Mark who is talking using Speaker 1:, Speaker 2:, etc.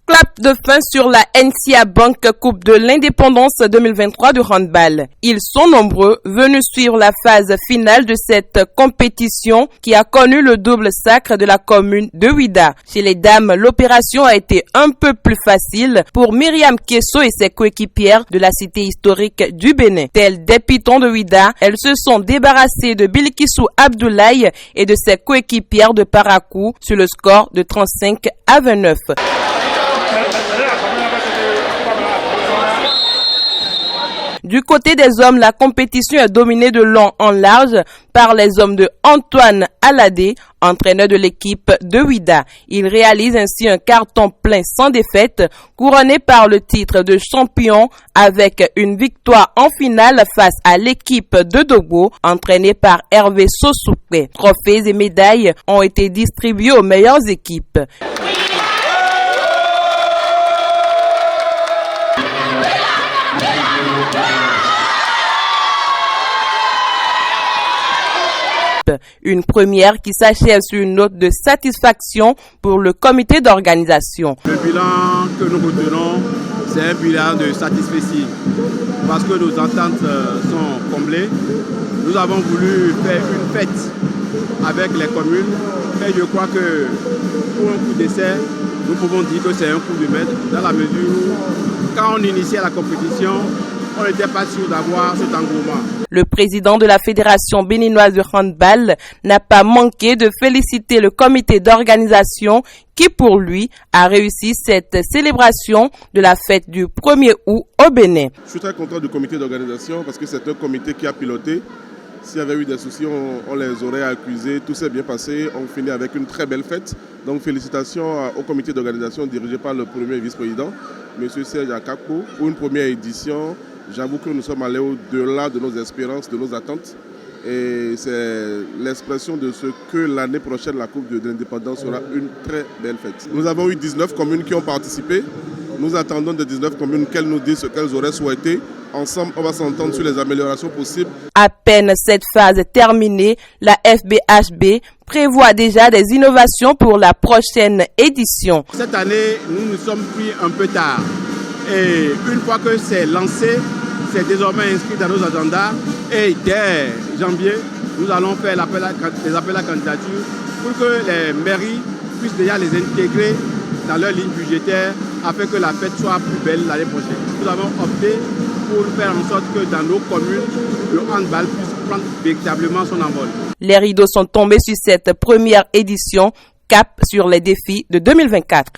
Speaker 1: Clap de fin sur la NCA Bank Coupe de l'Indépendance 2023 de handball. Ils sont nombreux venus suivre la phase finale de cette compétition qui a connu le double sacre de la commune de Ouidah. Chez les dames, l'opération a été un peu plus facile pour Myriam Kesso et ses coéquipières de la cité historique du Bénin. Telles des pitons de Ouidah, elles se sont débarrassées de Bilkissou Abdoulaye et de ses coéquipières de Parakou sur le score de 35-29. Du côté des hommes, la compétition est dominée de long en large par les hommes de Antoine Aladé, entraîneur de l'équipe de Ouidah. Il réalise ainsi un carton plein sans défaite, couronné par le titre de champion avec une victoire en finale face à l'équipe de Dogo, entraînée par Hervé Sosoupé. Trophées et médailles ont été distribués aux meilleures équipes. Une première qui s'achève sur une note de satisfaction pour le comité d'organisation.
Speaker 2: Le bilan que nous retenons, c'est un bilan de satisfaction parce que nos attentes sont comblées. Nous avons voulu faire une fête avec les communes et je crois que pour un coup d'essai, nous pouvons dire que c'est un coup de maître dans la mesure où quand on initiait la compétition, on n'était pas sûr d'avoir cet engouement.
Speaker 1: Le président de la Fédération béninoise de handball n'a pas manqué de féliciter le comité d'organisation qui, pour lui, a réussi cette célébration de la fête du 1er août au Bénin.
Speaker 3: Je suis très content du comité d'organisation parce que c'est un comité qui a piloté. S'il y avait eu des soucis, on les aurait accusés. Tout s'est bien passé. On finit avec une très belle fête. Donc félicitations au comité d'organisation dirigé par le premier vice-président, M. Serge Akakpo, pour une première édition. J'avoue que nous sommes allés au-delà de nos espérances, de nos attentes. Et c'est l'expression de ce que l'année prochaine, la Coupe de l'Indépendance sera une très belle fête. Nous avons eu 19 communes qui ont participé. Nous attendons des 19 communes qu'elles nous disent ce qu'elles auraient souhaité. Ensemble, on va s'entendre sur les améliorations possibles.
Speaker 1: À peine cette phase terminée, la FBHB prévoit déjà des innovations pour la prochaine édition.
Speaker 2: Cette année, nous nous sommes pris un peu tard. Et une fois que c'est lancé, c'est désormais inscrit dans nos agendas. Et dès janvier, nous allons faire les appels à candidature pour que les mairies puissent déjà les intégrer dans leur ligne budgétaire afin que la fête soit plus belle l'année prochaine. Nous avons opté pour faire en sorte que dans nos communes, le handball puisse prendre véritablement son envol.
Speaker 1: Les rideaux sont tombés sur cette première édition, cap sur les défis de 2024.